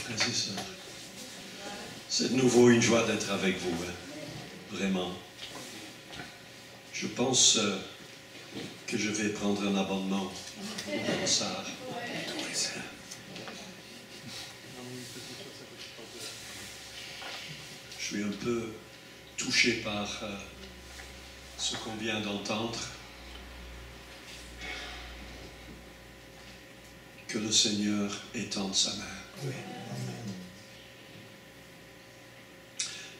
Frères et sœurs, c'est de nouveau une joie d'être avec vous, hein, vraiment. Je pense que je vais prendre un abonnement au Sarre. Je suis un peu touché par ce qu'on vient d'entendre. Que le Seigneur étende sa main. Oui.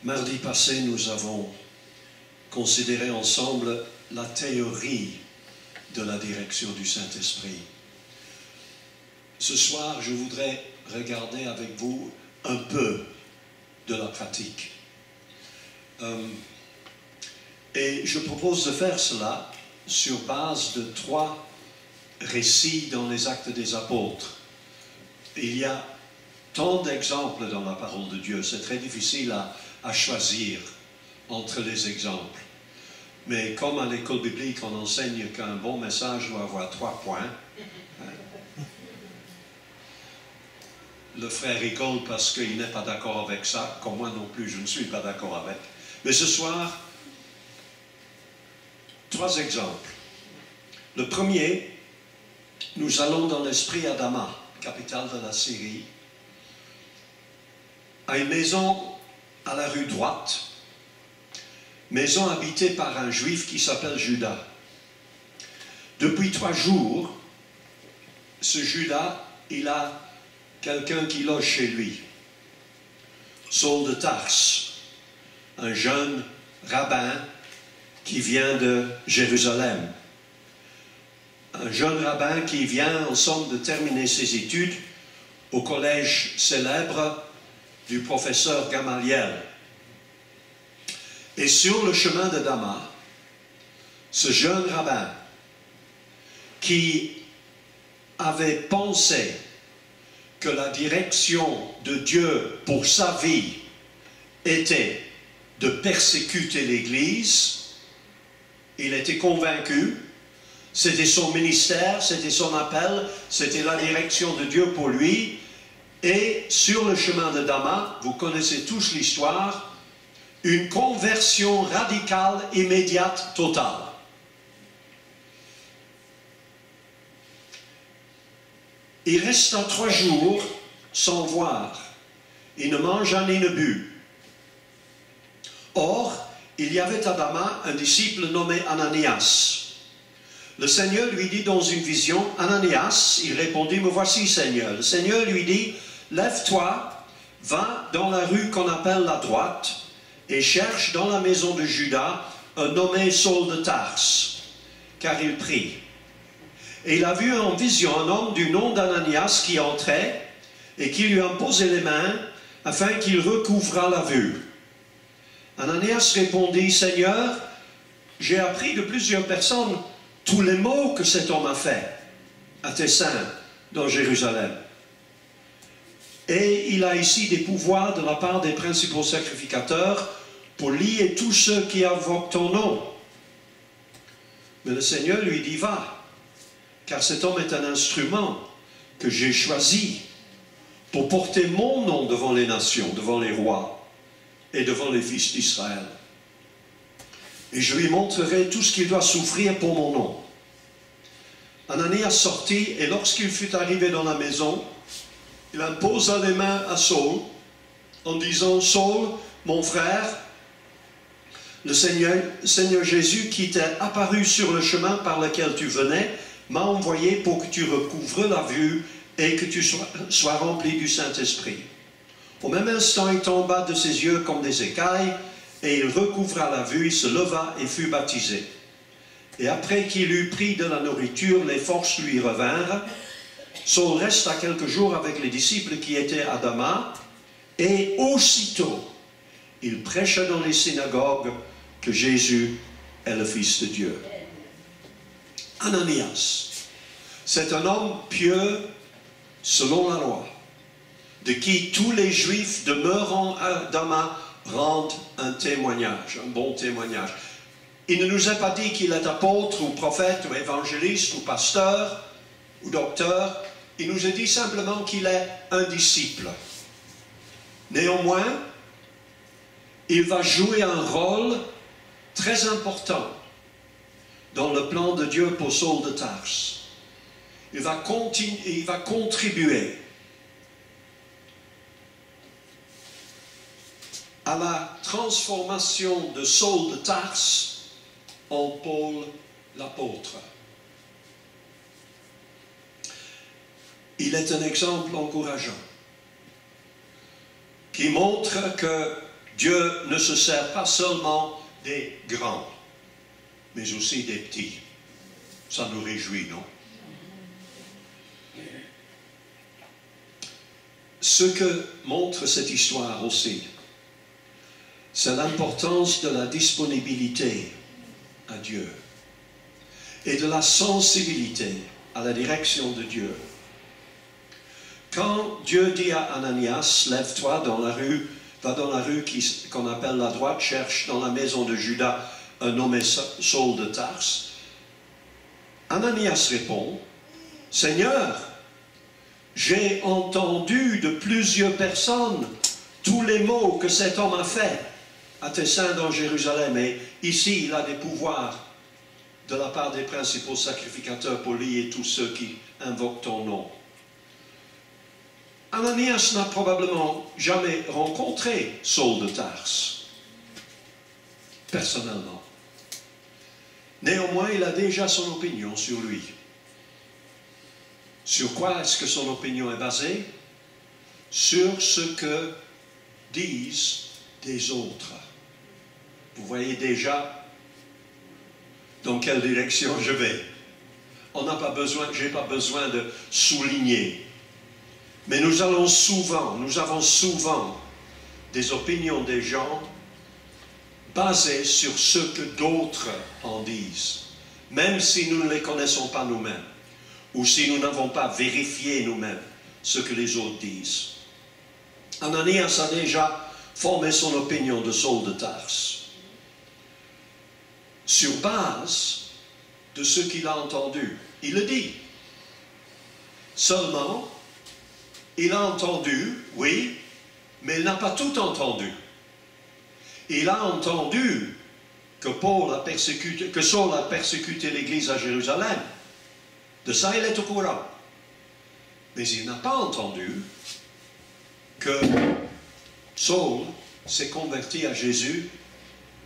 Mardi passé, nous avons considéré ensemble la théorie de la direction du Saint-Esprit. Ce soir, je voudrais regarder avec vous un peu de la pratique. Et je propose de faire cela sur base de 3 récits dans les Actes des Apôtres. Il y a tant d'exemples dans la parole de Dieu, c'est très difficile à choisir entre les exemples. Mais comme à l'école biblique, on enseigne qu'un bon message doit avoir 3 points. Le frère rigole parce qu'il n'est pas d'accord avec ça, comme moi non plus, je ne suis pas d'accord avec. Mais ce soir, 3 exemples. Le premier, nous allons dans l'esprit à Damas, capitale de la Syrie, à une maison à la rue droite, maison habitée par un juif qui s'appelle Judas. Depuis 3 jours, ce Judas, il a quelqu'un qui loge chez lui, Saul de Tarse, un jeune rabbin qui vient de Jérusalem. Un jeune rabbin qui vient ensemble de terminer ses études au collège célèbre du professeur Gamaliel. Et sur le chemin de Damas, ce jeune rabbin qui avait pensé que la direction de Dieu pour sa vie était de persécuter l'Église, il était convaincu. C'était son ministère, c'était son appel, c'était la direction de Dieu pour lui. Et sur le chemin de Damas, vous connaissez tous l'histoire, une conversion radicale, immédiate, totale. Il resta 3 jours sans voir. Il ne mangea ni ne but. Or, il y avait à Damas un disciple nommé Ananias. Le Seigneur lui dit dans une vision, Ananias, il répondit, me voici Seigneur. Le Seigneur lui dit, lève-toi, va dans la rue qu'on appelle la droite et cherche dans la maison de Judas un nommé Saul de Tarse, car il prie. Et il a vu en vision un homme du nom d'Ananias qui entrait et qui lui imposait les mains afin qu'il recouvrât la vue. Ananias répondit, Seigneur, j'ai appris de plusieurs personnes tous les maux que cet homme a fait à tes saints dans Jérusalem. Et il a ici des pouvoirs de la part des principaux sacrificateurs pour lier tous ceux qui invoquent ton nom. Mais le Seigneur lui dit, va, car cet homme est un instrument que j'ai choisi pour porter mon nom devant les nations, devant les rois et devant les fils d'Israël. Et je lui montrerai tout ce qu'il doit souffrir pour mon nom. Ananias sortit, et lorsqu'il fut arrivé dans la maison, il imposa les mains à Saul, en disant, Saul, mon frère, le Seigneur Jésus, qui t'est apparu sur le chemin par lequel tu venais, m'a envoyé pour que tu recouvres la vue et que tu sois rempli du Saint-Esprit. Au même instant, il tomba de ses yeux comme des écailles, et il recouvra la vue, il se leva et fut baptisé. Et après qu'il eut pris de la nourriture, les forces lui revinrent. Saul resta quelques jours avec les disciples qui étaient à Damas, et aussitôt, il prêcha dans les synagogues que Jésus est le Fils de Dieu. Ananias, c'est un homme pieux selon la loi, de qui tous les Juifs demeurant à Damas rendent un témoignage, un bon témoignage. Il ne nous a pas dit qu'il est apôtre ou prophète ou évangéliste ou pasteur ou docteur. Il nous a dit simplement qu'il est un disciple. Néanmoins, il va jouer un rôle très important dans le plan de Dieu pour Saul de Tarse. Il va contribuer à la transformation de Saul de Tarse en Paul l'apôtre. Il est un exemple encourageant qui montre que Dieu ne se sert pas seulement des grands, mais aussi des petits. Ça nous réjouit, non? Ce que montre cette histoire aussi, c'est l'importance de la disponibilité à Dieu et de la sensibilité à la direction de Dieu. Quand Dieu dit à Ananias, lève-toi dans la rue, va dans la rue qu'on appelle la droite, cherche dans la maison de Judas un nommé Saul de Tarse, Ananias répond, Seigneur, j'ai entendu de plusieurs personnes tous les maux que cet homme a fait à tes saints dans Jérusalem, et ici il a des pouvoirs de la part des principaux sacrificateurs pour lier tous ceux qui invoquent ton nom. Ananias n'a probablement jamais rencontré Saul de Tarse, personnellement. Néanmoins, il a déjà son opinion sur lui. Sur quoi est-ce que son opinion est basée? Sur ce que disent des autres. Vous voyez déjà dans quelle direction je vais. Je n'ai pas besoin de souligner. Mais nous avons souvent des opinions des gens basées sur ce que d'autres en disent, même si nous ne les connaissons pas nous-mêmes, ou si nous n'avons pas vérifié nous-mêmes ce que les autres disent. Ananias a déjà formé son opinion de Saul de Tarse, sur base de ce qu'il a entendu. Il le dit. Seulement, il a entendu, oui, mais il n'a pas tout entendu. Il a entendu que Saul a persécuté l'Église à Jérusalem. De ça, il est au courant. Mais il n'a pas entendu que Saul s'est converti à Jésus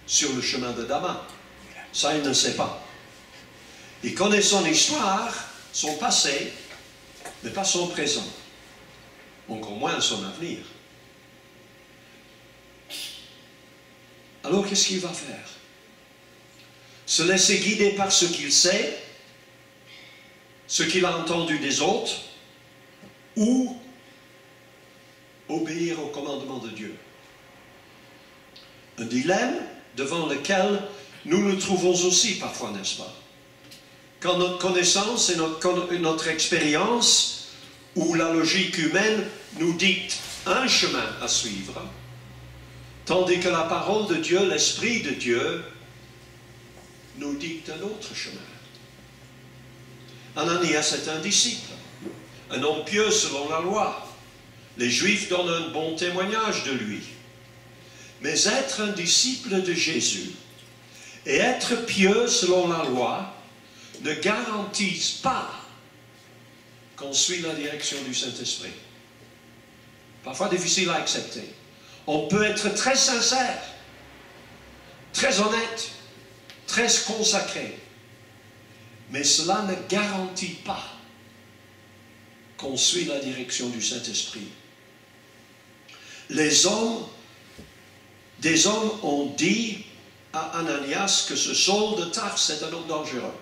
sur le chemin de Damas. Ça, il ne sait pas. Il connaît son histoire, son passé, mais pas son présent. Encore moins son avenir. Alors, qu'est-ce qu'il va faire? Se laisser guider par ce qu'il sait, ce qu'il a entendu des autres, ou obéir au commandement de Dieu? Un dilemme devant lequel nous nous trouvons aussi parfois, n'est-ce pas? Quand notre connaissance et notre expérience ou la logique humaine nous dicte un chemin à suivre, tandis que la parole de Dieu, l'Esprit de Dieu, nous dicte un autre chemin. Ananias est un disciple, un homme pieux selon la loi. Les Juifs donnent un bon témoignage de lui. Mais être un disciple de Jésus et être pieux selon la loi ne garantissent pas qu'on suit la direction du Saint-Esprit. Parfois difficile à accepter. On peut être très sincère, très honnête, très consacré, mais cela ne garantit pas qu'on suit la direction du Saint-Esprit. Des hommes ont dit à Ananias que ce Saul de Tarse est un homme dangereux.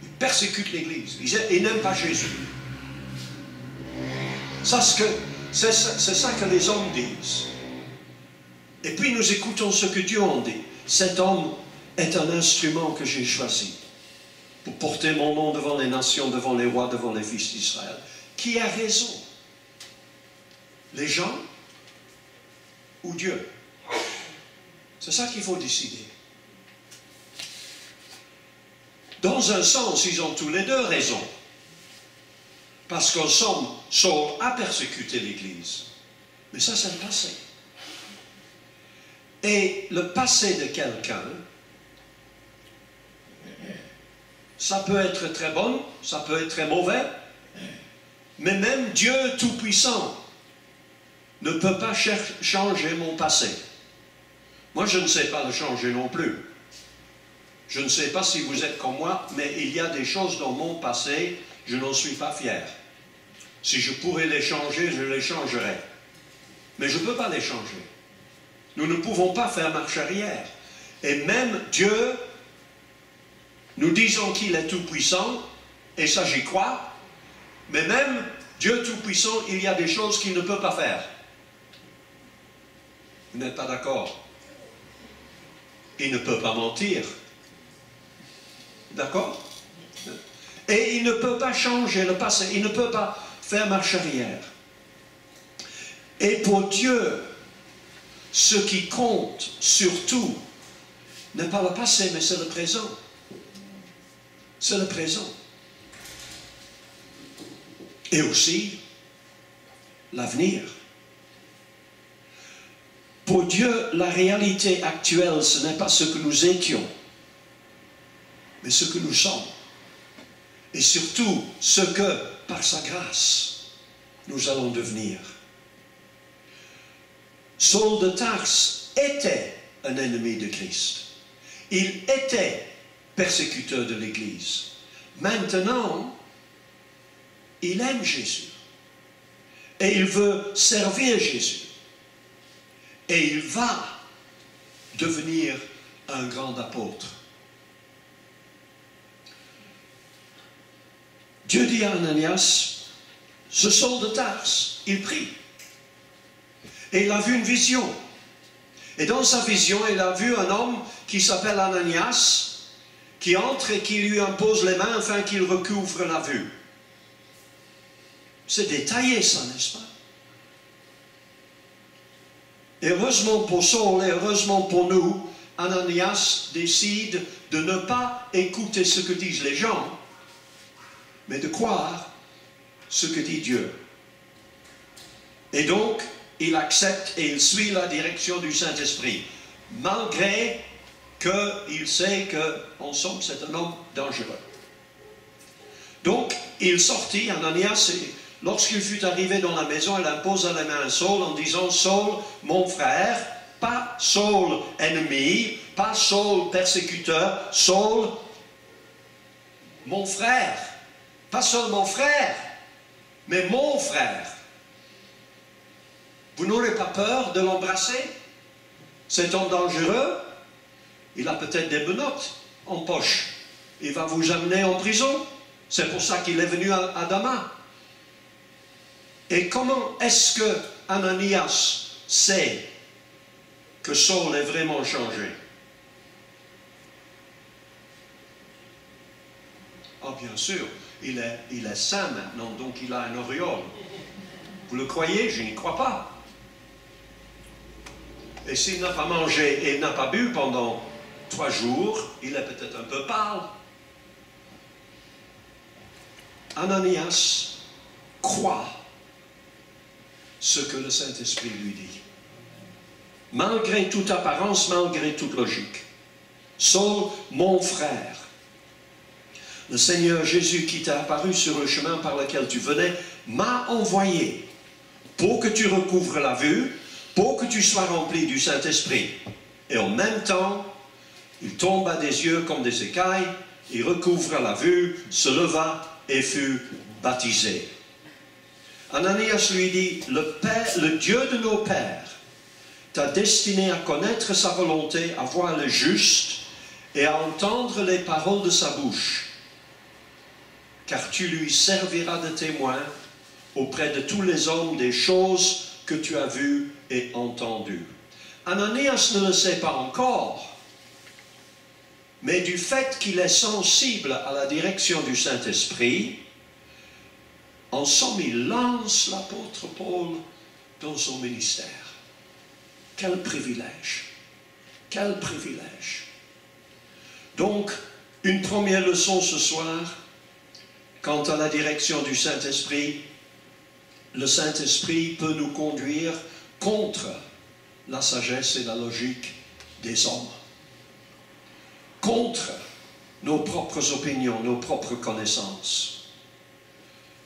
Il persécute l'Église. Il n'aime pas Jésus. C'est ça que les hommes disent. Et puis nous écoutons ce que Dieu en dit. Cet homme est un instrument que j'ai choisi pour porter mon nom devant les nations, devant les rois, devant les fils d'Israël. Qui a raison? Les gens ou Dieu? C'est ça qu'il faut décider. Dans un sens, ils ont tous les deux raison. Parce qu'en somme, Saul a persécuté l'Église. Mais ça, c'est le passé. Et le passé de quelqu'un, ça peut être très bon, ça peut être très mauvais, mais même Dieu Tout-Puissant ne peut pas changer mon passé. Moi, je ne sais pas le changer non plus. Je ne sais pas si vous êtes comme moi, mais il y a des choses dans mon passé, je n'en suis pas fier. Si je pourrais les changer, je les changerais. Mais je ne peux pas les changer. Nous ne pouvons pas faire marche arrière. Et même Dieu, nous disons qu'il est tout-puissant, et ça j'y crois, mais même Dieu tout-puissant, il y a des choses qu'il ne peut pas faire. Vous n'êtes pas d'accord? Il ne peut pas mentir. D'accord? Et il ne peut pas changer le passé, il ne peut pas faire marche arrière. Et pour Dieu, ce qui compte surtout n'est pas le passé, mais c'est le présent. C'est le présent. Et aussi l'avenir. Pour Dieu, la réalité actuelle, ce n'est pas ce que nous étions, mais ce que nous sommes. Et surtout, ce que, par sa grâce, nous allons devenir. Saul de Tarse était un ennemi de Christ. Il était persécuteur de l'Église. Maintenant, il aime Jésus. Et il veut servir Jésus. Et il va devenir un grand apôtre. Dieu dit à Ananias, ce Saul de Tarse, il prie. Et il a vu une vision. Et dans sa vision, il a vu un homme qui s'appelle Ananias, qui entre et qui lui impose les mains afin qu'il recouvre la vue. C'est détaillé ça, n'est-ce pas? Et heureusement pour Saul et heureusement pour nous, Ananias décide de ne pas écouter ce que disent les gens, mais de croire ce que dit Dieu. Et donc, il accepte et il suit la direction du Saint-Esprit, malgré qu'il sait qu'en somme, c'est un homme dangereux. Donc, il sortit, Ananias, et lorsqu'il fut arrivé dans la maison, il imposa la main à Saul en disant, Saul, mon frère, pas Saul ennemi, pas Saul persécuteur, Saul, mon frère. Pas seulement frère, mais mon frère. Vous n'aurez pas peur de l'embrasser? Cet homme dangereux, il a peut-être des menottes en poche. Il va vous amener en prison. C'est pour ça qu'il est venu à Damas. Et comment est-ce que Ananias sait que Saul est vraiment changé? Ah, bien sûr, il est saint maintenant, donc il a un auréole. Vous le croyez? Je n'y crois pas. Et s'il n'a pas mangé et n'a pas bu pendant 3 jours, il est peut-être un peu pâle. Ananias croit ce que le Saint-Esprit lui dit. Malgré toute apparence, malgré toute logique. Saul, mon frère. Le Seigneur Jésus qui t'a apparu sur le chemin par lequel tu venais, m'a envoyé pour que tu recouvres la vue, pour que tu sois rempli du Saint-Esprit. Et en même temps, il tomba des yeux comme des écailles, il recouvra la vue, se leva et fut baptisé. Ananias lui dit, le Dieu de nos pères t'a destiné à connaître sa volonté, à voir le juste et à entendre les paroles de sa bouche, car tu lui serviras de témoin auprès de tous les hommes des choses que tu as vues et entendues. Ananias ne le sait pas encore, mais du fait qu'il est sensible à la direction du Saint-Esprit, en somme, il lance l'apôtre Paul dans son ministère. Quel privilège! Quel privilège! Donc, une première leçon ce soir, quant à la direction du Saint-Esprit, le Saint-Esprit peut nous conduire contre la sagesse et la logique des hommes, contre nos propres opinions, nos propres connaissances.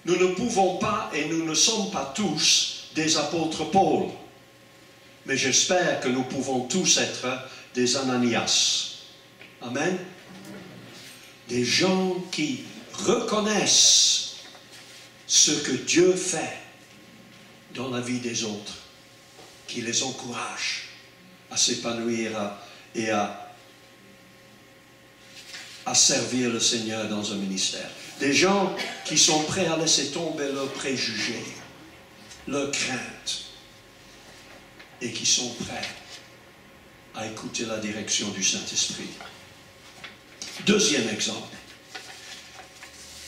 Nous ne pouvons pas et nous ne sommes pas tous des apôtres Paul, mais j'espère que nous pouvons tous être des Ananias. Amen. Des gens qui reconnaissent ce que Dieu fait dans la vie des autres, qui les encourage à s'épanouir et à servir le Seigneur dans un ministère. Des gens qui sont prêts à laisser tomber leurs préjugés, leurs craintes, et qui sont prêts à écouter la direction du Saint-Esprit. Deuxième exemple.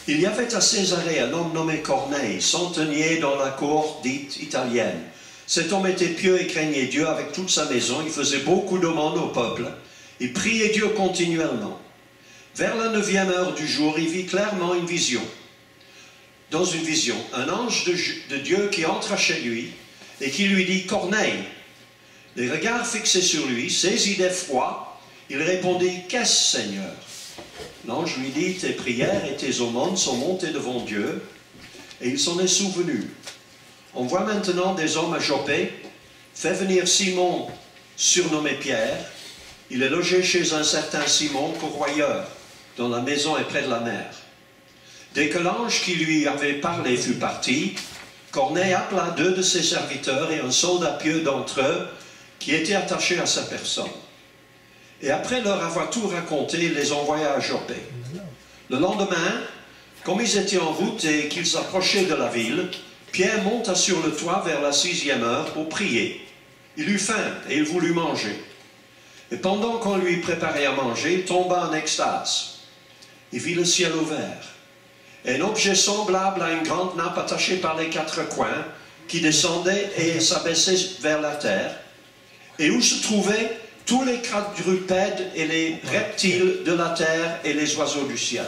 Il y avait à Césarée un homme nommé Corneille, centenier dans la cour dite italienne. Cet homme était pieux et craignait Dieu avec toute sa maison. Il faisait beaucoup d'aumônes au peuple. Il priait Dieu continuellement. Vers la 9e heure du jour, il vit clairement une vision. Dans une vision, un ange de Dieu qui entra chez lui et qui lui dit « Corneille ». Les regards fixés sur lui, saisi d'effroi, il répondit « Qu'est-ce, Seigneur ?» L'ange lui dit « Tes prières et tes aumônes sont montées devant Dieu, et il s'en est souvenu. Envoie maintenant des hommes à Joppé, fais venir Simon, surnommé Pierre. Il est logé chez un certain Simon, pourvoyeur, dont la maison est près de la mer. » Dès que l'ange qui lui avait parlé fut parti, Corneille appela 2 de ses serviteurs et un soldat pieux d'entre eux, qui était attaché à sa personne. Et après leur avoir tout raconté, il les envoya à Joppé. Le lendemain, comme ils étaient en route et qu'ils approchaient de la ville, Pierre monta sur le toit vers la 6e heure pour prier. Il eut faim et il voulut manger. Et pendant qu'on lui préparait à manger, il tomba en extase. Il vit le ciel ouvert. Et un objet semblable à une grande nappe attachée par les 4 coins, qui descendait et s'abaissait vers la terre, et où se trouvaient tous les quadrupèdes et les reptiles de la terre et les oiseaux du ciel.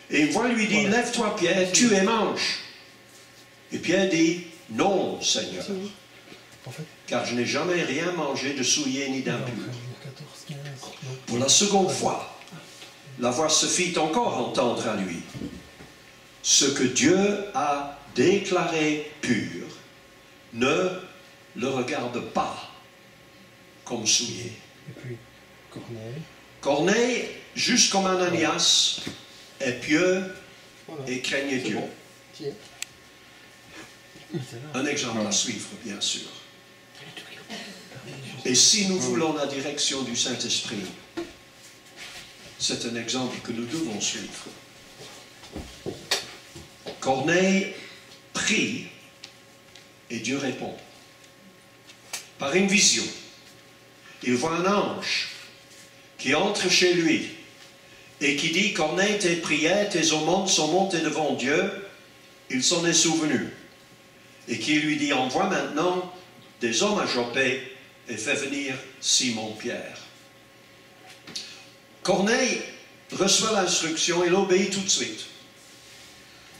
Et une voix lui dit, « Lève-toi, Pierre, tue et mange. » Et Pierre dit, « Non, Seigneur, car je n'ai jamais rien mangé de souillé ni d'impur. » Pour la seconde fois, la voix se fit encore entendre à lui. « Ce que Dieu a déclaré pur, ne le regarde pas comme souillé. » Et puis, Corneille. Corneille, juste comme Ananias, est pieux et craignait Dieu. Bon. Tiens. Un exemple à suivre, bien sûr. Et si nous voulons la direction du Saint-Esprit, c'est un exemple que nous devons suivre. Corneille prie et Dieu répond. Par une vision, il voit un ange qui entre chez lui et qui dit « Corneille, tes prières, tes aumônes sont montées devant Dieu. » Il s'en est souvenu. Et qui lui dit « Envoie maintenant des hommes à Joppé et fais venir Simon-Pierre. » Corneille reçoit l'instruction et l'obéit tout de suite.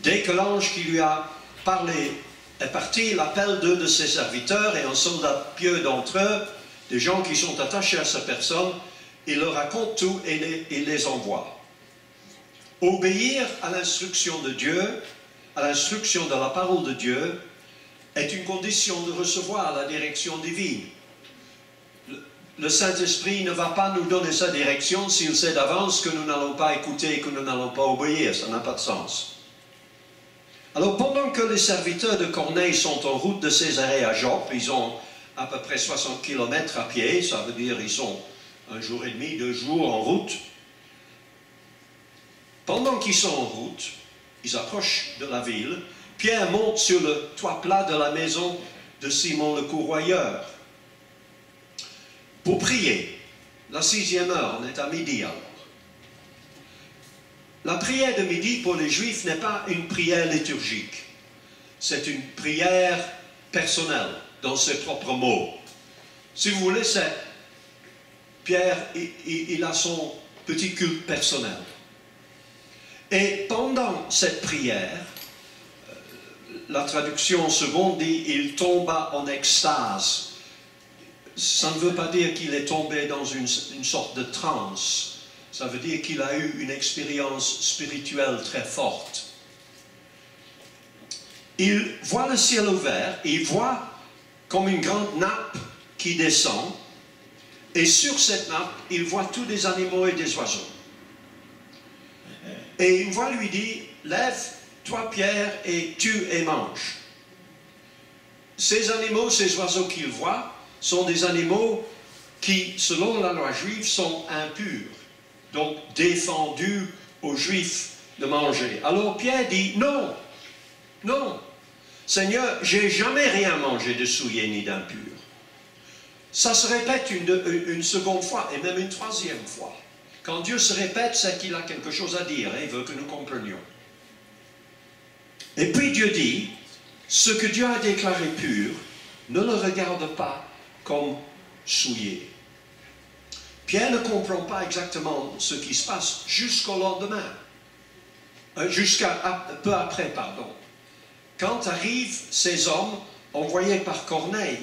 Dès que l'ange qui lui a parlé est parti, il appelle 2 de ses serviteurs et un soldat pieux d'entre eux, des gens qui sont attachés à sa personne, il leur raconte tout et il les envoie. Obéir à l'instruction de Dieu, à l'instruction de la parole de Dieu, est une condition de recevoir la direction divine. Le Saint-Esprit ne va pas nous donner sa direction s'il sait d'avance que nous n'allons pas écouter et que nous n'allons pas obéir. Ça n'a pas de sens. Alors, pendant que les serviteurs de Corneille sont en route de Césarée à Joppe, ils ont à peu près 60 km à pied, ça veut dire ils sont 1 jour et demi, 2 jours en route. Pendant qu'ils sont en route, ils approchent de la ville. Pierre monte sur le toit plat de la maison de Simon le courroyeur pour prier. La 6e heure, on est à midi alors. La prière de midi pour les Juifs n'est pas une prière liturgique. C'est une prière personnelle, dans ses propres mots. Si vous voulez, c'est Pierre, il a son petit culte personnel. Et pendant cette prière, la traduction seconde dit « il tomba en extase ». Ça ne veut pas dire qu'il est tombé dans une sorte de transe. Ça veut dire qu'il a eu une expérience spirituelle très forte. Il voit le ciel ouvert, il voit comme une grande nappe qui descend, et sur cette nappe, il voit tous des animaux et des oiseaux. Et une voix lui dit, lève-toi Pierre, et tue et mange. Ces animaux, ces oiseaux qu'il voit, sont des animaux qui, selon la loi juive, sont impurs, donc défendus aux Juifs de manger. Alors Pierre dit, non, non, Seigneur, j'ai jamais rien mangé de souillé ni d'impur. Ça se répète une seconde fois et même une troisième fois. Quand Dieu se répète, c'est qu'il a quelque chose à dire et il veut que nous comprenions. Et puis Dieu dit, ce que Dieu a déclaré pur, ne le regarde pas comme souillé. Pierre ne comprend pas exactement ce qui se passe jusqu'au lendemain, jusqu'à peu après, pardon. Quand arrivent ces hommes envoyés par Corneille,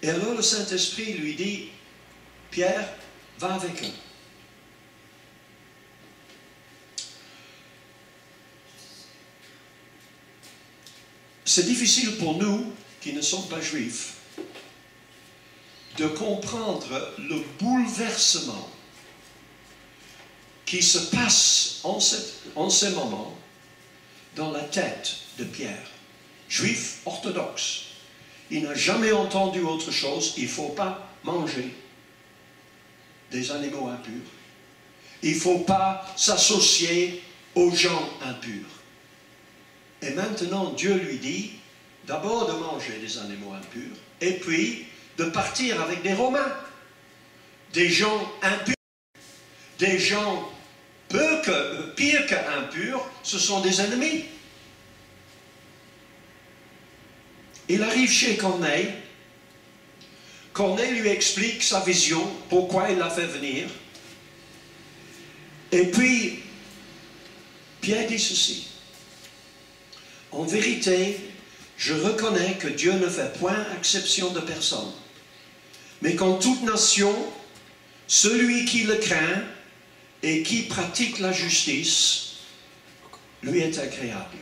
et alors le Saint-Esprit lui dit, Pierre, va avec eux. C'est difficile pour nous, qui ne sommes pas juifs, de comprendre le bouleversement qui se passe en ces moments dans la tête de Pierre, juif orthodoxe. Il n'a jamais entendu autre chose, il ne faut pas manger des animaux impurs. Il ne faut pas s'associer aux gens impurs. Et maintenant, Dieu lui dit d'abord de manger des animaux impurs et puis de partir avec des Romains, des gens impurs, des gens pire qu'impurs, ce sont des ennemis. Il arrive chez Corneille. Corneille lui explique sa vision, pourquoi il l'a fait venir. Et puis, Pierre dit ceci. En vérité, je reconnais que Dieu ne fait point exception de personne, mais qu'en toute nation, celui qui le craint et qui pratique la justice, lui est agréable.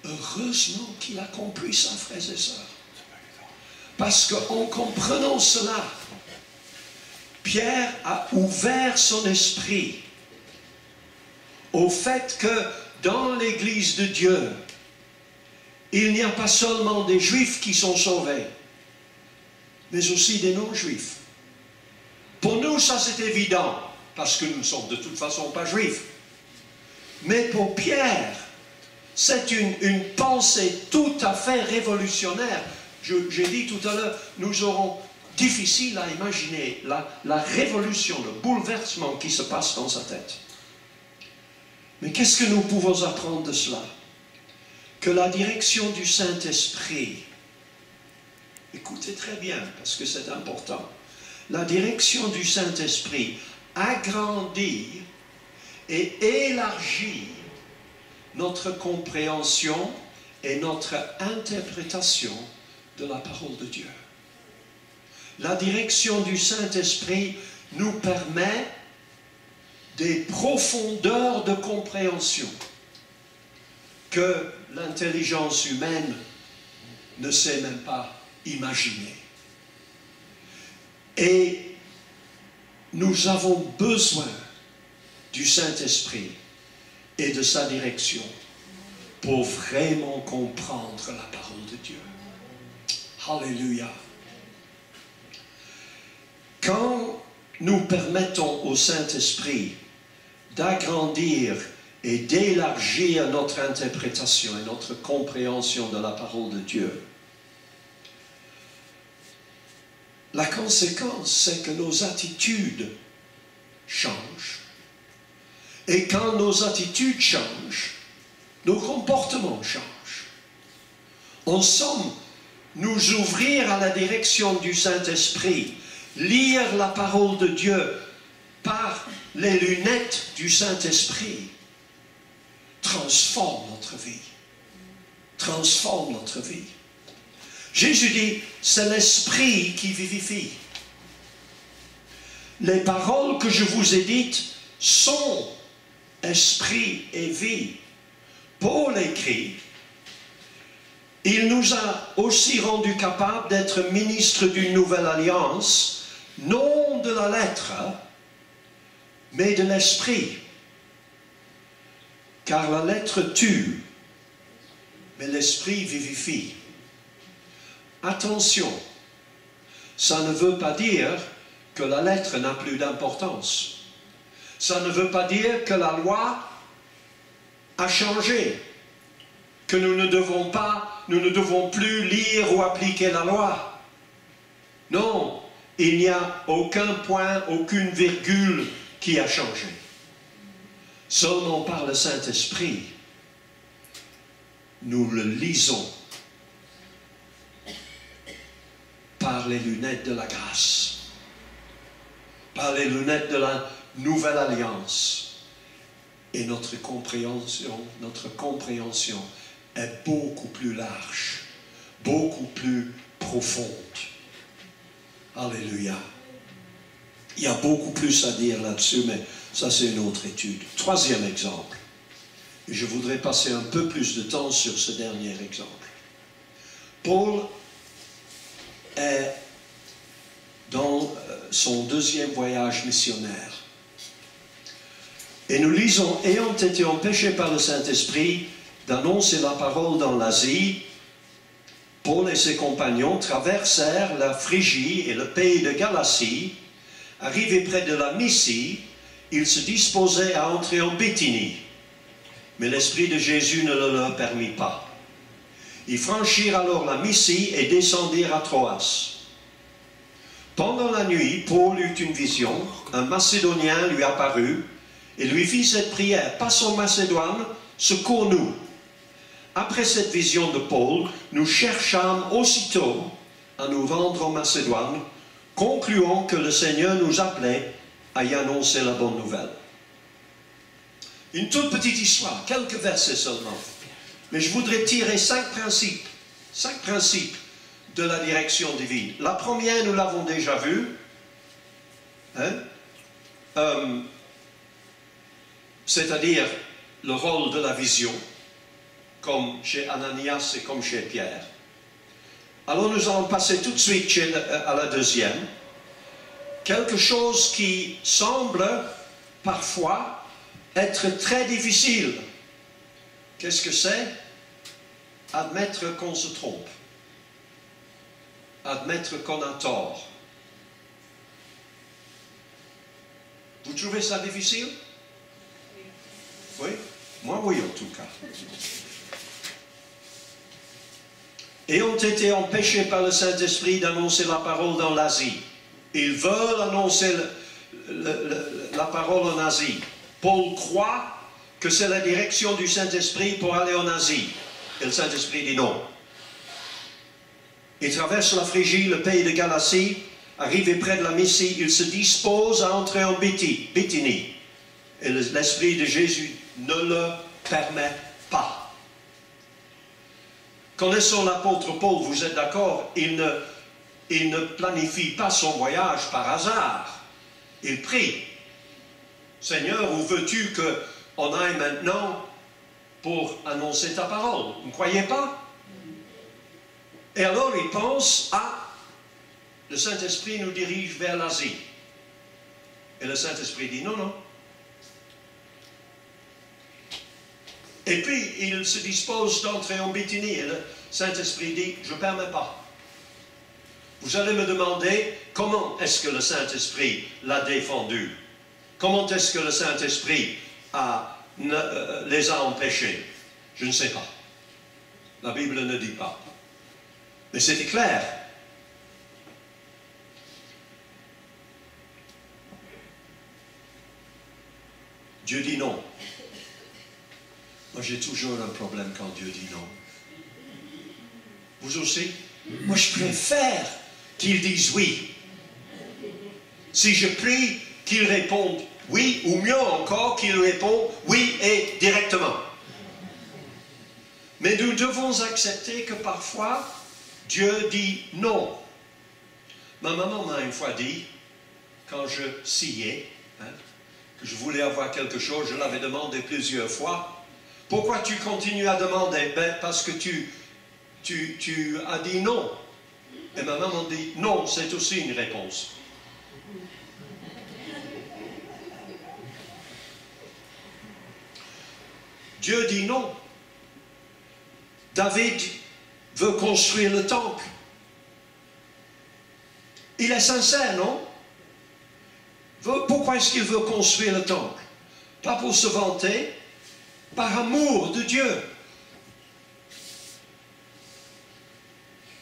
Heureusement qu'il a compris ça, frères et sœurs. Parce qu'en comprenant cela, Pierre a ouvert son esprit au fait que dans l'Église de Dieu, il n'y a pas seulement des Juifs qui sont sauvés, mais aussi des non-Juifs. Pour nous, ça c'est évident, parce que nous ne sommes de toute façon pas Juifs. Mais pour Pierre, c'est une pensée tout à fait révolutionnaire. J'ai dit tout à l'heure, nous aurons difficile à imaginer la révolution, le bouleversement qui se passe dans sa tête. Mais qu'est-ce que nous pouvons apprendre de cela? Que la direction du Saint-Esprit, écoutez très bien parce que c'est important, la direction du Saint-Esprit agrandit et élargit notre compréhension et notre interprétation de la parole de Dieu. La direction du Saint-Esprit nous permet des profondeurs de compréhension que l'intelligence humaine ne sait même pas imaginer. Et nous avons besoin du Saint-Esprit et de sa direction pour vraiment comprendre la parole de Dieu. Alléluia. Quand nous permettons au Saint-Esprit d'agrandir et d'élargir notre interprétation et notre compréhension de la parole de Dieu, la conséquence, c'est que nos attitudes changent. Et quand nos attitudes changent, nos comportements changent. En somme, nous ouvrir à la direction du Saint-Esprit, lire la parole de Dieu par les lunettes du Saint-Esprit, transforme notre vie. Transforme notre vie. Jésus dit, c'est l'Esprit qui vivifie. Les paroles que je vous ai dites sont esprit et vie. Paul écrit, il nous a aussi rendus capables d'être ministres d'une nouvelle alliance, non de la lettre, mais de l'esprit. Car la lettre tue, mais l'esprit vivifie. Attention, ça ne veut pas dire que la lettre n'a plus d'importance. Ça ne veut pas dire que la loi a changé, que nous ne devons plus lire ou appliquer la loi. Non, il n'y a aucun point, aucune virgule qui a changé. Seulement par le Saint-Esprit, nous le lisons par les lunettes de la grâce, par les lunettes de la nouvelle alliance. Et notre compréhension est beaucoup plus large, beaucoup plus profonde. Alléluia. Il y a beaucoup plus à dire là-dessus, mais ça c'est une autre étude. Troisième exemple. Et je voudrais passer un peu plus de temps sur ce dernier exemple. Paul est dans son deuxième voyage missionnaire. Et nous lisons, ayant été empêchés par le Saint-Esprit d'annoncer la parole dans l'Asie, Paul et ses compagnons traversèrent la Phrygie et le pays de Galatie. Arrivés près de la Mysie, ils se disposaient à entrer en Bithynie. Mais l'Esprit de Jésus ne le leur permit pas. Ils franchirent alors la Mysie et descendirent à Troas. Pendant la nuit, Paul eut une vision. Un Macédonien lui apparut et lui fit cette prière. « Passe en Macédoine, secours-nous. » Après cette vision de Paul, nous cherchâmes aussitôt à nous rendre en Macédoine, concluant que le Seigneur nous appelait à y annoncer la bonne nouvelle. Une toute petite histoire, quelques versets seulement. Mais je voudrais tirer 5 principes de la direction divine. La première, nous l'avons déjà vue. C'est-à-dire le rôle de la vision, comme chez Ananias et comme chez Pierre. Alors nous allons passer tout de suite à la deuxième. Quelque chose qui semble parfois être très difficile. Qu'est-ce que c'est? Admettre qu'on se trompe. Admettre qu'on a tort. Vous trouvez ça difficile? Oui? Moi oui en tout cas. Et ont été empêchés par le Saint-Esprit d'annoncer la parole dans l'Asie. Ils veulent annoncer la parole en Asie. Paul croit que c'est la direction du Saint-Esprit pour aller en Asie. Et le Saint-Esprit dit non. Ils traversent la Phrygie, le pays de Galatie. Arrivés près de la Mysie, ils se disposent à entrer en Bithynie. Et l'Esprit de Jésus ne le permet pas. Connaissant l'apôtre Paul, vous êtes d'accord, il ne planifie pas son voyage par hasard. Il prie. Seigneur, où veux-tu qu'on aille maintenant pour annoncer ta parole? Vous ne croyez pas? Et alors il pense, le Saint-Esprit nous dirige vers l'Asie. Et le Saint-Esprit dit non, non. Et puis, il se dispose d'entrer en Bithynie. Et le Saint-Esprit dit, je ne permets pas. Vous allez me demander, comment est-ce que le Saint-Esprit l'a défendu? Comment est-ce que le Saint-Esprit les a empêchés? Je ne sais pas. La Bible ne dit pas. Mais c'était clair. Dieu dit non. Moi, j'ai toujours un problème quand Dieu dit non. Vous aussi? Moi, je préfère qu'il dise oui. Si je prie, qu'il réponde oui, ou mieux encore, qu'il réponde oui et directement. Mais nous devons accepter que parfois, Dieu dit non. Ma maman m'a une fois dit, quand je sciais, que je voulais avoir quelque chose, je l'avais demandé plusieurs fois. Pourquoi tu continues à demander? Ben, parce que tu as dit non. Et ma maman dit, non, c'est aussi une réponse. Dieu dit non. David veut construire le temple. Il est sincère, non? Pourquoi est-ce qu'il veut construire le temple? Pas pour se vanter, par amour de Dieu.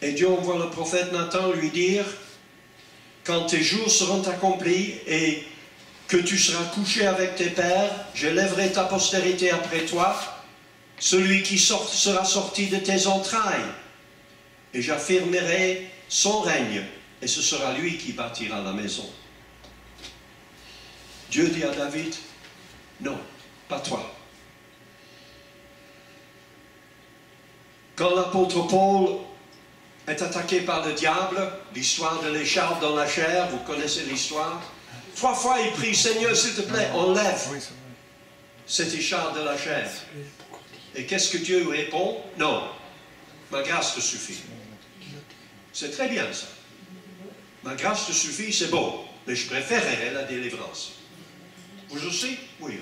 Et Dieu envoie le prophète Nathan lui dire, quand tes jours seront accomplis et que tu seras couché avec tes pères, j'élèverai ta postérité après toi, celui qui sera sorti de tes entrailles, et j'affirmerai son règne, et ce sera lui qui bâtira la maison. Dieu dit à David, non, pas toi. Quand l'apôtre Paul est attaqué par le diable, l'histoire de l'écharpe dans la chair, vous connaissez l'histoire. 3 fois il prie, Seigneur, s'il te plaît, enlève cette écharpe de la chair. Et qu'est-ce que Dieu répond? Non, ma grâce te suffit. C'est très bien ça. Ma grâce te suffit, c'est beau, mais je préférerais la délivrance. Vous aussi? Oui.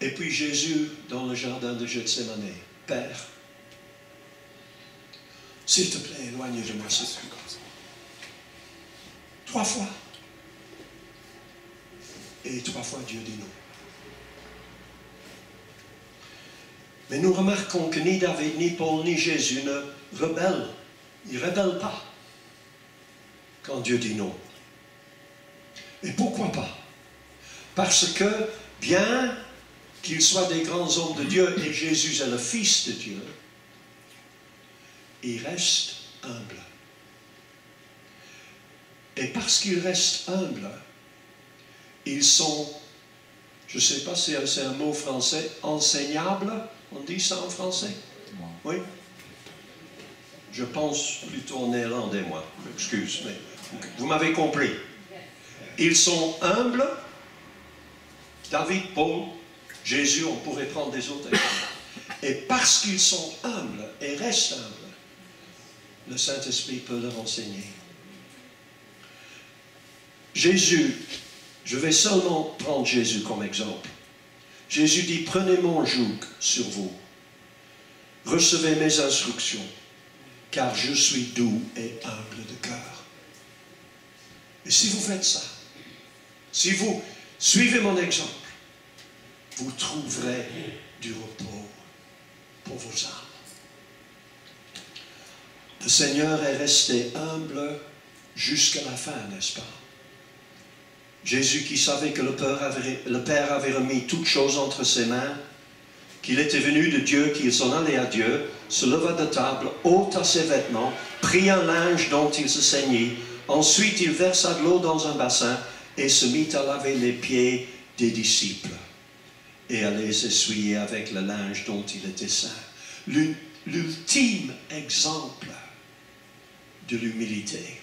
Et puis Jésus, dans le jardin de Gethsémane, Père, s'il te plaît, éloigne de moi cette coupe. 3 fois. Et 3 fois Dieu dit non. Mais nous remarquons que ni David, ni Paul, ni Jésus ne rebellent. Ils ne rebellent pas quand Dieu dit non. Et pourquoi pas? Parce que, bien qu'ils soient des grands hommes de Dieu, et Jésus est le Fils de Dieu, ils restent humbles. Et parce qu'ils restent humbles, ils sont, je ne sais pas si c'est un mot français, enseignables. On dit ça en français? Oui? Je pense plutôt en néerlandais, moi. Excuse, mais vous m'avez compris. Ils sont humbles. David, Paul, Jésus, on pourrait prendre des autres exemples. Et parce qu'ils sont humbles et restent humbles, le Saint-Esprit peut leur enseigner. Jésus, je vais seulement prendre Jésus comme exemple. Jésus dit, prenez mon joug sur vous, recevez mes instructions, car je suis doux et humble de cœur. Et si vous faites ça, si vous suivez mon exemple, vous trouverez du repos pour vos âmes. Le Seigneur est resté humble jusqu'à la fin, n'est-ce pas? Jésus qui savait que le Père avait remis toutes choses entre ses mains, qu'il était venu de Dieu, qu'il s'en allait à Dieu, se leva de table, ôta ses vêtements, prit un linge dont il se ceignit, ensuite il versa de l'eau dans un bassin et se mit à laver les pieds des disciples et à les essuyer avec le linge dont il était saint. L'ultime exemple de l'humilité.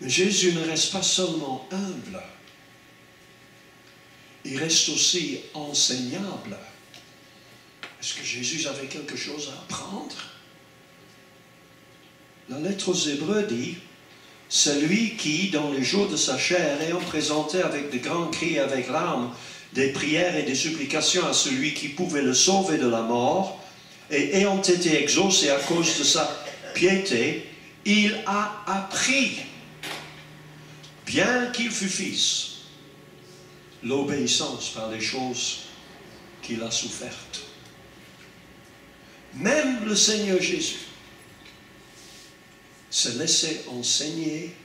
Mais Jésus ne reste pas seulement humble, il reste aussi enseignable. Est-ce que Jésus avait quelque chose à apprendre? La lettre aux Hébreux dit, celui qui, dans les jours de sa chair, ayant présenté avec de grands cris et avec larmes des prières et des supplications à celui qui pouvait le sauver de la mort, et ayant été exaucé à cause de sa piété, il a appris, bien qu'il fût fils, l'obéissance par les choses qu'il a souffertes. Même le Seigneur Jésus se laissait enseigner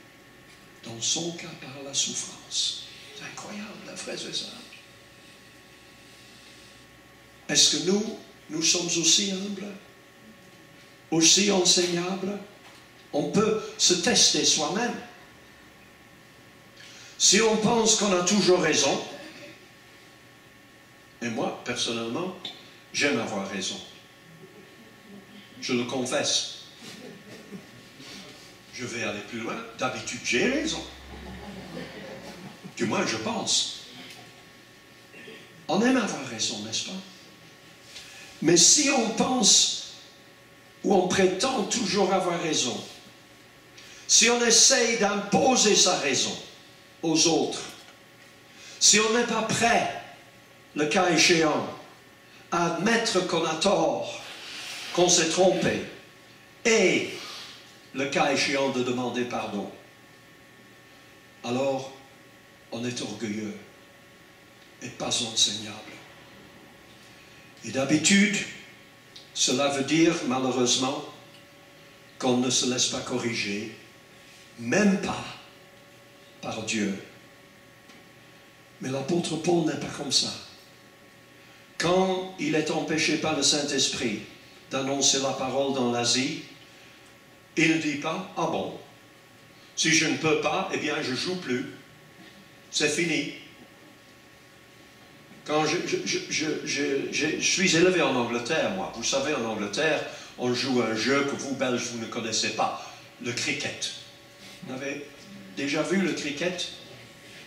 dans son cas par la souffrance. C'est incroyable, la frère et sœurs. Est-ce que nous sommes aussi humbles, aussi enseignables? On peut se tester soi-même. Si on pense qu'on a toujours raison, Et moi, personnellement, j'aime avoir raison. Je le confesse. Je vais aller plus loin. D'habitude, j'ai raison. Du moins, je pense. On aime avoir raison, n'est-ce pas? Mais si on pense ou on prétend toujours avoir raison, si on essaye d'imposer sa raison aux autres, si on n'est pas prêt, le cas échéant, à admettre qu'on a tort, qu'on s'est trompé, et le cas échéant de demander pardon, alors on est orgueilleux et pas enseignable. Et d'habitude, cela veut dire malheureusement qu'on ne se laisse pas corriger, même pas par Dieu. Mais l'apôtre Paul n'est pas comme ça. Quand il est empêché par le Saint-Esprit d'annoncer la parole dans l'Asie, il ne dit pas, ah bon, si je ne peux pas, eh bien je ne joue plus. C'est fini. Quand je suis élevé en Angleterre, moi, vous savez, en Angleterre, on joue un jeu que vous, Belges, vous ne connaissez pas, le cricket. Vous avez déjà vu le cricket?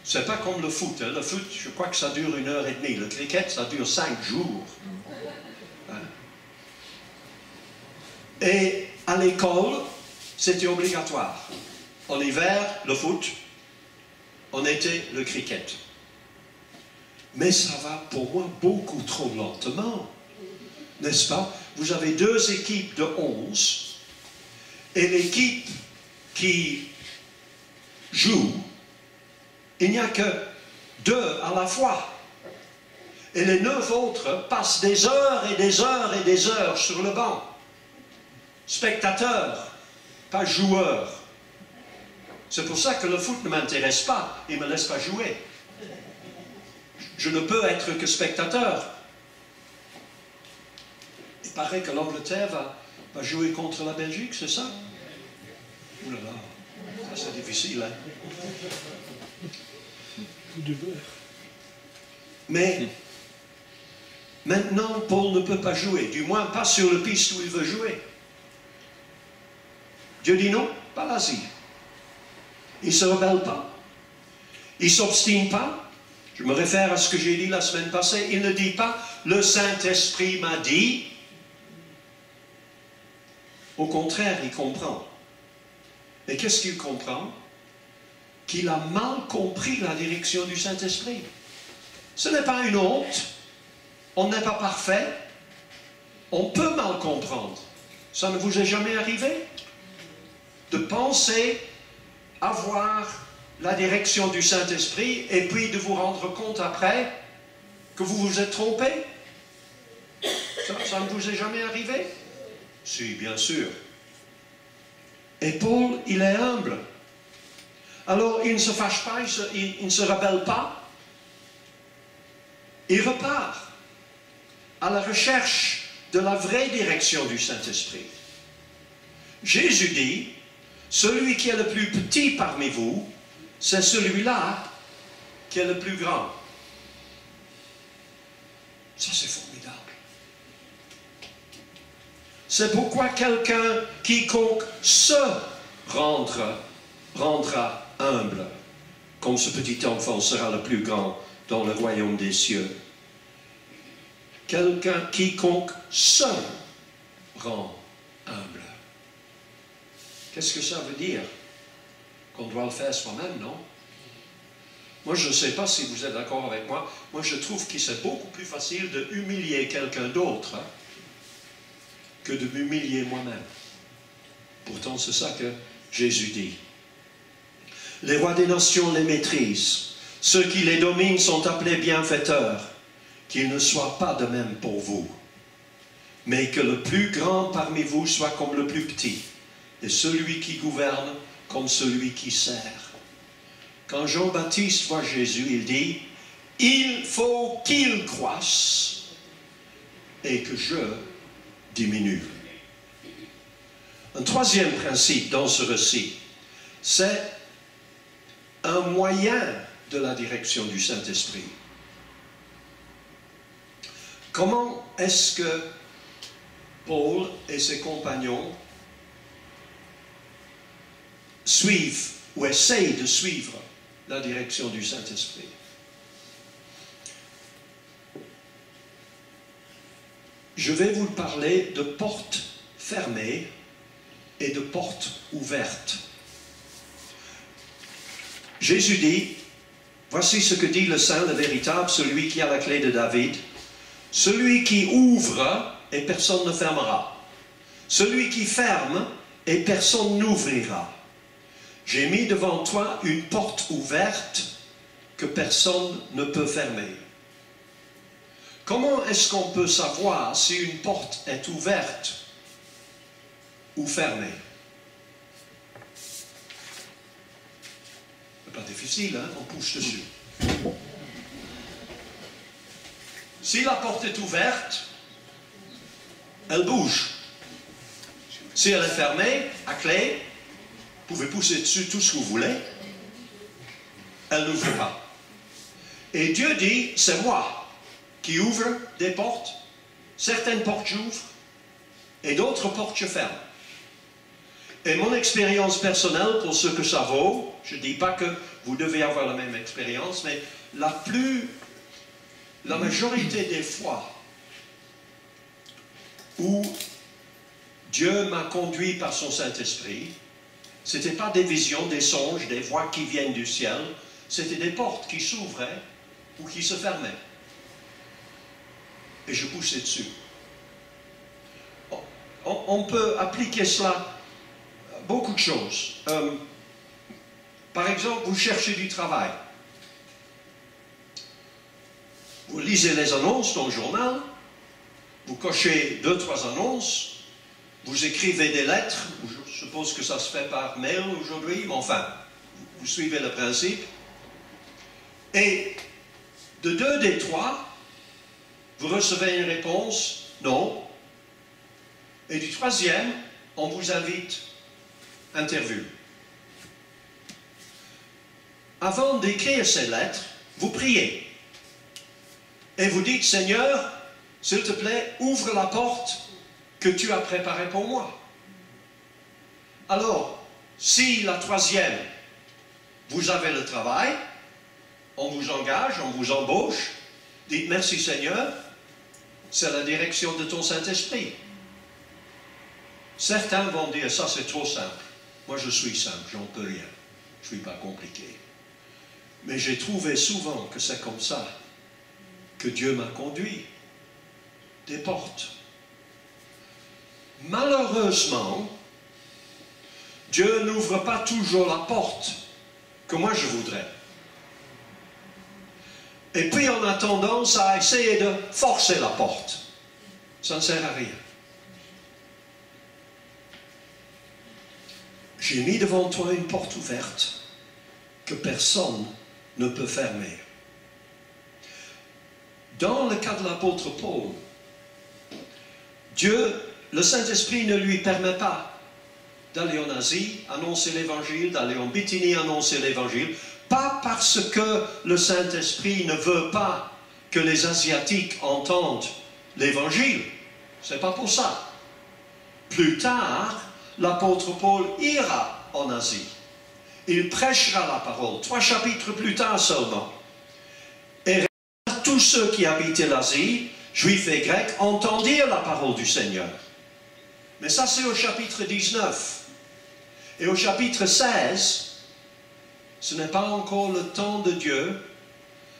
C'est pas comme le foot. Hein. Le foot, je crois que ça dure 1h30. Le cricket, ça dure 5 jours. Hein. Et à l'école, c'était obligatoire. En hiver, le foot. En été, le cricket. Mais ça va pour moi beaucoup trop lentement. N'est-ce pas? Vous avez 2 équipes de 11. Et l'équipe qui joue, il n'y a que 2 à la fois. Et les 9 autres passent des heures et des heures et des heures sur le banc. Spectateurs, pas joueurs. C'est pour ça que le foot ne m'intéresse pas. Il ne me laisse pas jouer. Je ne peux être que spectateur. Il paraît que l'Angleterre va jouer contre la Belgique, c'est ça? Ouh là là, ça c'est difficile, hein? De beurre. Mais maintenant, Paul ne peut pas jouer, du moins pas sur le piste où il veut jouer. Dieu dit non, pas l'Asie. Il ne se rebelle pas. Il ne s'obstine pas. Je me réfère à ce que j'ai dit la semaine passée. Il ne dit pas, le Saint-Esprit m'a dit. Au contraire, il comprend. Et qu'est-ce qu'il comprend? Qu'il a mal compris la direction du Saint-Esprit. Ce n'est pas une honte. On n'est pas parfait. On peut mal comprendre. Ça ne vous est jamais arrivé? De penser avoir la direction du Saint-Esprit et puis de vous rendre compte après que vous vous êtes trompé? Ça ne vous est jamais arrivé? Si, bien sûr. Et Paul, il est humble. Alors, il ne se fâche pas, il ne se rebelle pas. Il repart à la recherche de la vraie direction du Saint-Esprit. Jésus dit, celui qui est le plus petit parmi vous, c'est celui-là qui est le plus grand. Ça, c'est formidable. C'est pourquoi quiconque se rendra humble, comme ce petit enfant sera le plus grand dans le royaume des cieux. Quiconque se rend humble. Qu'est-ce que ça veut dire? Qu'on doit le faire soi-même, non? Moi, je ne sais pas si vous êtes d'accord avec moi. Moi, je trouve que c'est beaucoup plus facile de humilier quelqu'un d'autre que de m'humilier moi-même. Pourtant, c'est ça que Jésus dit. Les rois des nations les maîtrisent. Ceux qui les dominent sont appelés bienfaiteurs. Qu'il ne soit pas de même pour vous. Mais que le plus grand parmi vous soit comme le plus petit. Et celui qui gouverne comme celui qui sert. Quand Jean-Baptiste voit Jésus, il dit, il faut qu'il croisse et que je diminue. Un troisième principe dans ce récit, c'est un moyen de la direction du Saint-Esprit. Comment est-ce que Paul et ses compagnons suivent ou essayent de suivre la direction du Saint-Esprit? Je vais vous parler de portes fermées et de portes ouvertes. Jésus dit, voici ce que dit le Saint, le véritable, celui qui a la clé de David. Celui qui ouvre et personne ne fermera. Celui qui ferme et personne n'ouvrira. J'ai mis devant toi une porte ouverte que personne ne peut fermer. Comment est-ce qu'on peut savoir si une porte est ouverte ou fermée? C'est pas difficile, hein? On pousse dessus. Si la porte est ouverte, elle bouge. Si elle est fermée, à clé, vous pouvez pousser dessus tout ce que vous voulez, elle n'ouvre pas. Et Dieu dit, c'est moi qui ouvre des portes. Certaines portes j'ouvre et d'autres portes je ferme. Et mon expérience personnelle, pour ce que ça vaut, je ne dis pas que vous devez avoir la même expérience, mais la majorité des fois où Dieu m'a conduit par son Saint-Esprit, ce n'était pas des visions, des songes, des voix qui viennent du ciel, c'était des portes qui s'ouvraient ou qui se fermaient. Et je poussais dessus. On peut appliquer cela à beaucoup de choses. Par exemple, vous cherchez du travail. Vous lisez les annonces dans le journal, vous cochez 2-3 annonces, vous écrivez des lettres, je suppose que ça se fait par mail aujourd'hui, mais enfin, vous suivez le principe. Et de 2 des 3, vous recevez une réponse, non. Et du 3e, on vous invite, interview. Avant d'écrire ces lettres, vous priez. Et vous dites, Seigneur, s'il te plaît, ouvre la porte que tu as préparée pour moi. Alors, si la 3e, vous avez le travail, on vous engage, on vous embauche, dites merci Seigneur, c'est la direction de ton Saint-Esprit. Certains vont dire, ça c'est trop simple. Moi je suis simple, j'en peux rien. Je ne suis pas compliqué. Mais j'ai trouvé souvent que c'est comme ça que Dieu m'a conduit. Des portes. Malheureusement, Dieu n'ouvre pas toujours la porte que moi je voudrais. Et puis on a tendance à essayer de forcer la porte. Ça ne sert à rien. J'ai mis devant toi une porte ouverte que personne ne peut fermer. Dans le cas de l'apôtre Paul, Dieu, le Saint-Esprit ne lui permet pas d'aller en Asie, annoncer l'Évangile, d'aller en Bithynie, annoncer l'Évangile, pas parce que le Saint-Esprit ne veut pas que les Asiatiques entendent l'Évangile. Ce n'est pas pour ça. Plus tard, l'apôtre Paul ira en Asie. Il prêchera la parole, 3 chapitres plus tard seulement. Et tous ceux qui habitaient l'Asie, juifs et grecs, entendirent la parole du Seigneur. Mais ça, c'est au chapitre 19. Et au chapitre 16, ce n'est pas encore le temps de Dieu,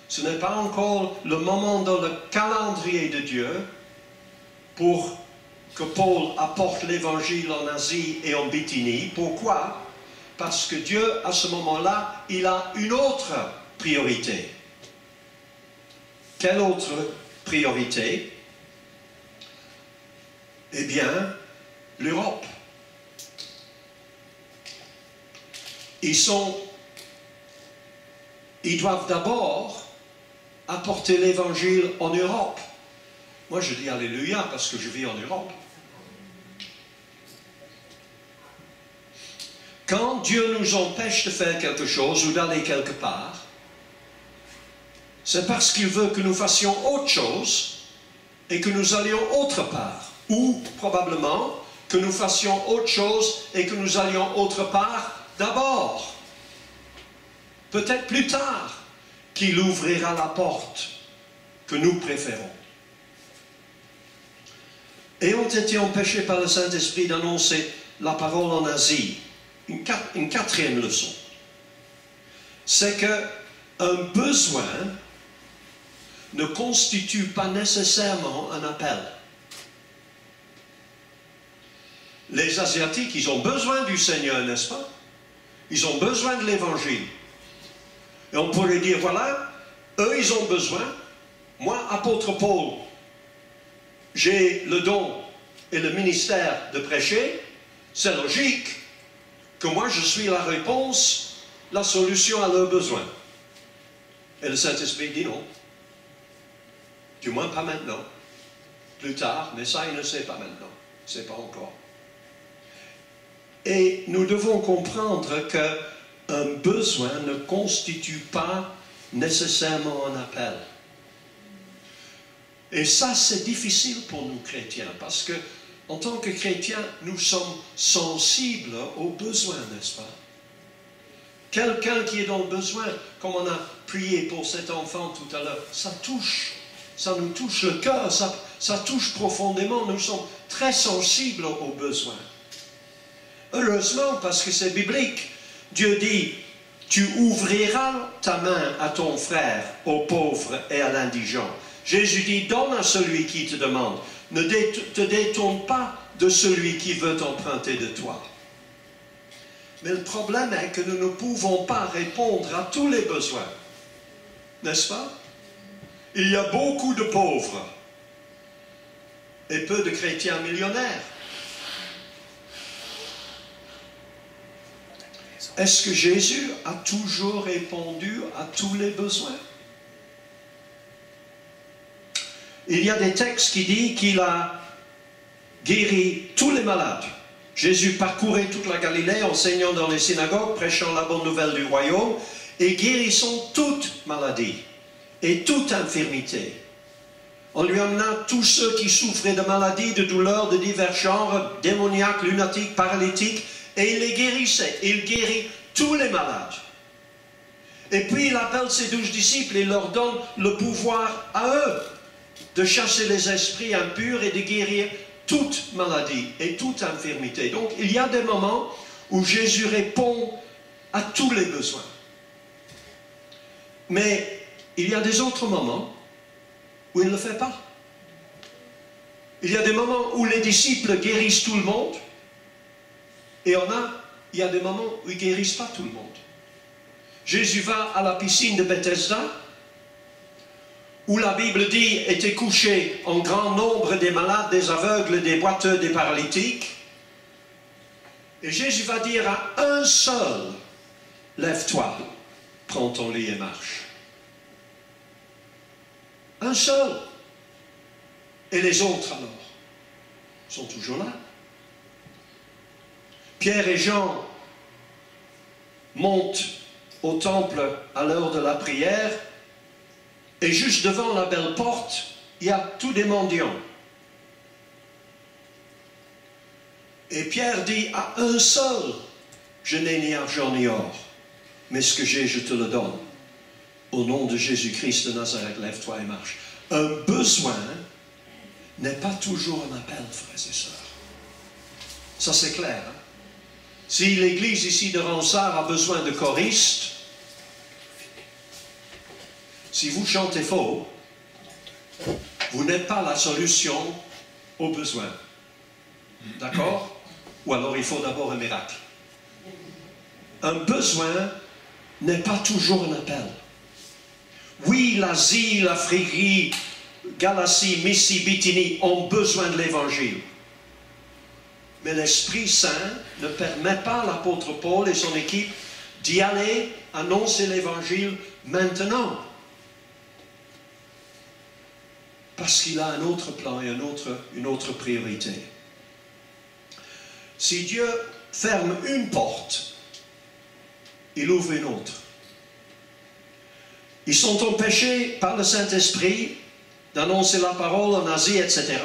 ce n'est pas encore le moment dans le calendrier de Dieu pour que Paul apporte l'évangile en Asie et en Bithynie. Pourquoi? Parce que Dieu, à ce moment-là, il a une autre priorité. Quelle autre priorité? Eh bien, l'Europe. Ils doivent d'abord apporter l'évangile en Europe. Moi, je dis Alléluia parce que je vis en Europe. Quand Dieu nous empêche de faire quelque chose ou d'aller quelque part, c'est parce qu'il veut que nous fassions autre chose et que nous allions autre part, ou probablement que nous fassions autre chose et que nous allions autre part d'abord. Peut-être plus tard qu'il ouvrira la porte que nous préférons. Et ont été empêchés par le Saint-Esprit d'annoncer la parole en Asie. Une quatrième leçon, c'est qu'un besoin ne constitue pas nécessairement un appel. Les Asiatiques, ils ont besoin du Seigneur, n'est-ce pas? Ils ont besoin de l'Évangile. Et on pourrait dire, voilà, eux, ils ont besoin. Moi, apôtre Paul, j'ai le don et le ministère de prêcher. C'est logique que moi, je suis la réponse, la solution à leurs besoins. Et le Saint-Esprit dit non. Du moins, pas maintenant. Plus tard, mais ça, il ne sait pas maintenant. Il ne sait pas encore. Et nous devons comprendre qu'un besoin ne constitue pas nécessairement un appel. Et ça, c'est difficile pour nous chrétiens, parce que en tant que chrétiens, nous sommes sensibles aux besoins, n'est-ce pas? Quelqu'un qui est dans le besoin, comme on a prié pour cet enfant tout à l'heure, ça nous touche le cœur, ça touche profondément, nous sommes très sensibles aux besoins. Heureusement, parce que c'est biblique, Dieu dit, tu ouvriras ta main à ton frère, au pauvre et à l'indigent. Jésus dit, donne à celui qui te demande. Ne te détourne pas de celui qui veut emprunter de toi. Mais le problème est que nous ne pouvons pas répondre à tous les besoins. N'est-ce pas? Il y a beaucoup de pauvres et peu de chrétiens millionnaires. Est-ce que Jésus a toujours répondu à tous les besoins? Il y a des textes qui disent qu'il a guéri tous les malades. Jésus parcourait toute la Galilée, enseignant dans les synagogues, prêchant la bonne nouvelle du royaume et guérissant toute maladie et toute infirmité. On lui amena tous ceux qui souffraient de maladies, de douleurs de divers genres, démoniaques, lunatiques, paralytiques, et il les guérissait. Il guérit tous les malades. Et puis il appelle ses 12 disciples et leur donne le pouvoir à eux de chasser les esprits impurs et de guérir toute maladie et toute infirmité. Donc il y a des moments où Jésus répond à tous les besoins. Mais il y a des autres moments où il ne le fait pas. Il y a des moments où les disciples guérissent tout le monde. Et il y a des moments où ils ne guérissent pas tout le monde. Jésus va à la piscine de Bethesda, où la Bible dit étaient couchés en grand nombre des malades, des aveugles, des boiteux, des paralytiques. Et Jésus va dire à un seul, lève-toi, prends ton lit et marche. Un seul. Et les autres alors sont toujours là. Pierre et Jean montent au temple à l'heure de la prière et juste devant la belle porte, il y a tous des mendiants. Et Pierre dit à un seul, je n'ai ni argent ni or, mais ce que j'ai, je te le donne. Au nom de Jésus-Christ de Nazareth, lève-toi et marche. Un besoin n'est pas toujours un appel, frères et sœurs. Ça c'est clair, hein? Si l'église ici de Ronsard a besoin de choristes, si vous chantez faux, vous n'êtes pas la solution aux besoins. D'accord? Ou alors il faut d'abord un miracle. Un besoin n'est pas toujours un appel. Oui, l'Asie, la Phrygie, Galatie, Myssie, Bithynie ont besoin de l'Évangile. Mais l'Esprit Saint ne permet pas à l'apôtre Paul et son équipe d'y aller annoncer l'Évangile maintenant. Parce qu'il a un autre plan et une autre priorité. Si Dieu ferme une porte, il ouvre une autre. Ils sont empêchés par le Saint-Esprit d'annoncer la parole en Asie, etc.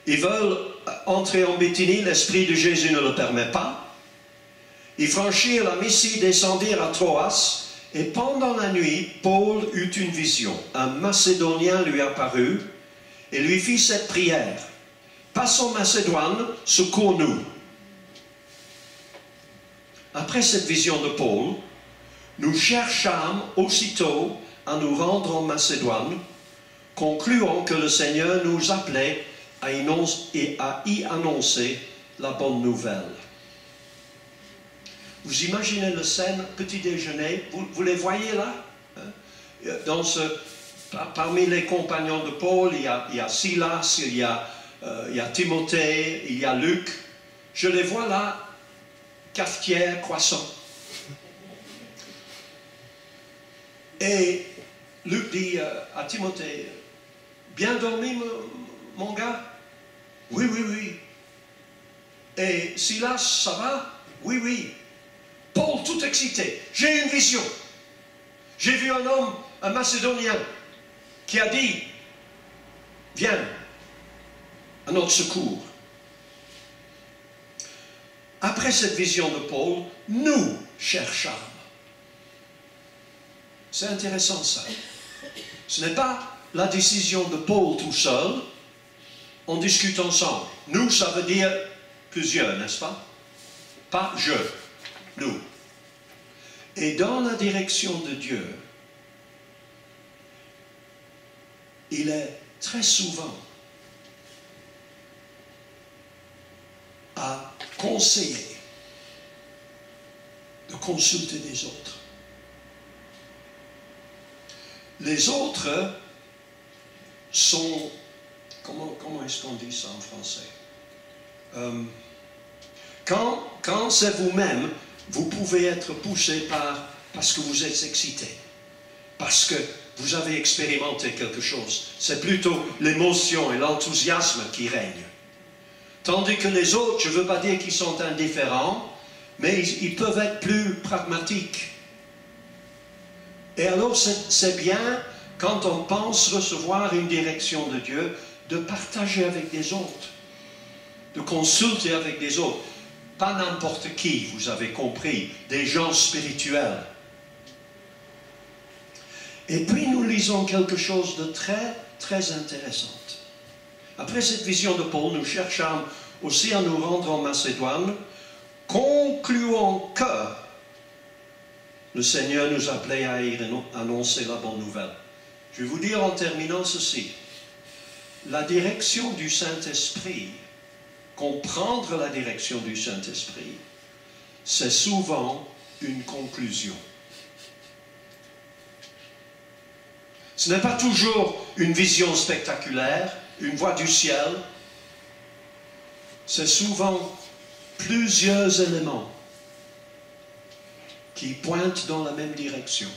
Ils veulent entrer en Bithynie, l'Esprit de Jésus ne le permet pas. Ils franchirent la Mysie, descendirent à Troas, et pendant la nuit, Paul eut une vision. Un Macédonien lui apparut et lui fit cette prière. « Passe en Macédoine, secours-nous. » Après cette vision de Paul, nous cherchâmes aussitôt à nous rendre en Macédoine, concluant que le Seigneur nous appelait à y annoncer la bonne nouvelle. Vous imaginez le scène, petit déjeuner, vous les voyez là? Parmi les compagnons de Paul, il y a Silas, il y a Timothée, il y a Luc. Je les vois là, cafetière, croissant. Et Luc dit à Timothée, « Bien dormi, mon gars? » « Oui, oui, oui. » Et Silas, ça va? « Oui, oui. » Paul, tout excité, « J'ai une vision. J'ai vu un homme, un Macédonien, qui a dit, « Viens à notre secours. » Après cette vision de Paul, nous cherchâmes. C'est intéressant ça. Ce n'est pas la décision de Paul tout seul. On discute ensemble. Nous, ça veut dire plusieurs, n'est-ce pas? Pas je, nous. Et dans la direction de Dieu, il est très souvent à conseiller de consulter les autres. Les autres sont, comment est-ce qu'on dit ça en français? Quand c'est vous-même, vous pouvez être poussé parce que vous êtes excité, parce que vous avez expérimenté quelque chose. C'est plutôt l'émotion et l'enthousiasme qui règnent. Tandis que les autres, je ne veux pas dire qu'ils sont indifférents, mais ils peuvent être plus pragmatiques. Et alors c'est bien, quand on pense recevoir une direction de Dieu, de partager avec des autres, de consulter avec des autres. Pas n'importe qui, vous avez compris, des gens spirituels. Et puis nous lisons quelque chose de très, très intéressant. Après cette vision de Paul, nous cherchons aussi à nous rendre en Macédoine, concluant que le Seigneur nous appelait à y annoncer la bonne nouvelle. Je vais vous dire en terminant ceci. La direction du Saint-Esprit, comprendre la direction du Saint-Esprit, c'est souvent une conclusion. Ce n'est pas toujours une vision spectaculaire, une voix du ciel. C'est souvent plusieurs éléments qui pointent dans la même direction.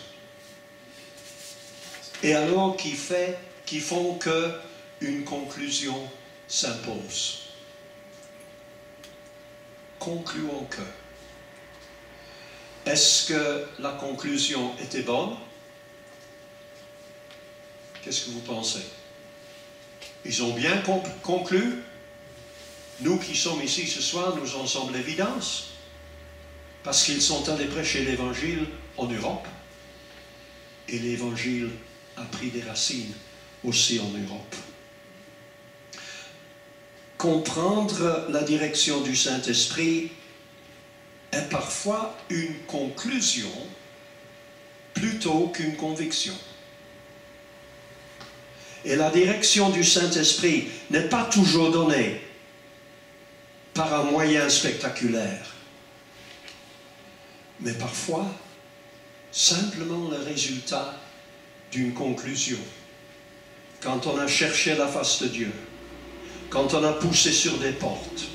Et alors qui font qu'une conclusion s'impose. Concluons que. Est-ce que la conclusion était bonne? Qu'est-ce que vous pensez? Ils ont bien conclu. Nous qui sommes ici ce soir, nous en sommes l'évidence. Parce qu'ils sont allés prêcher l'Évangile en Europe. Et l'Évangile a pris des racines aussi en Europe. Comprendre la direction du Saint-Esprit est parfois une conclusion plutôt qu'une conviction. Et la direction du Saint-Esprit n'est pas toujours donnée par un moyen spectaculaire, mais parfois simplement le résultat d'une conclusion. Quand on a cherché la face de Dieu, quand on a poussé sur des portes,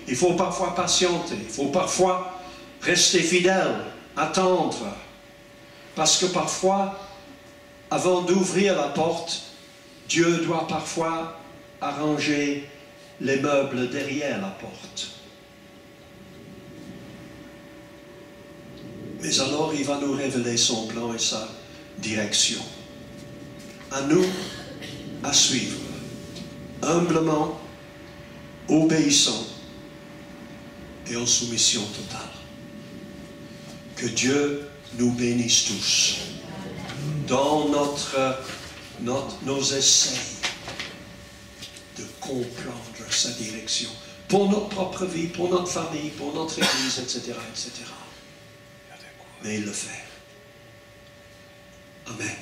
il faut parfois patienter, il faut parfois rester fidèle, attendre, parce que parfois, avant d'ouvrir la porte, Dieu doit parfois arranger les meubles derrière la porte. Mais alors il va nous révéler son plan et sa direction. à nous à suivre, humblement, obéissant et en soumission totale. Que Dieu nous bénisse tous dans nos essais de comprendre sa direction pour notre propre vie, pour notre famille, pour notre Église, etc., etc. Mais le faire. Amen.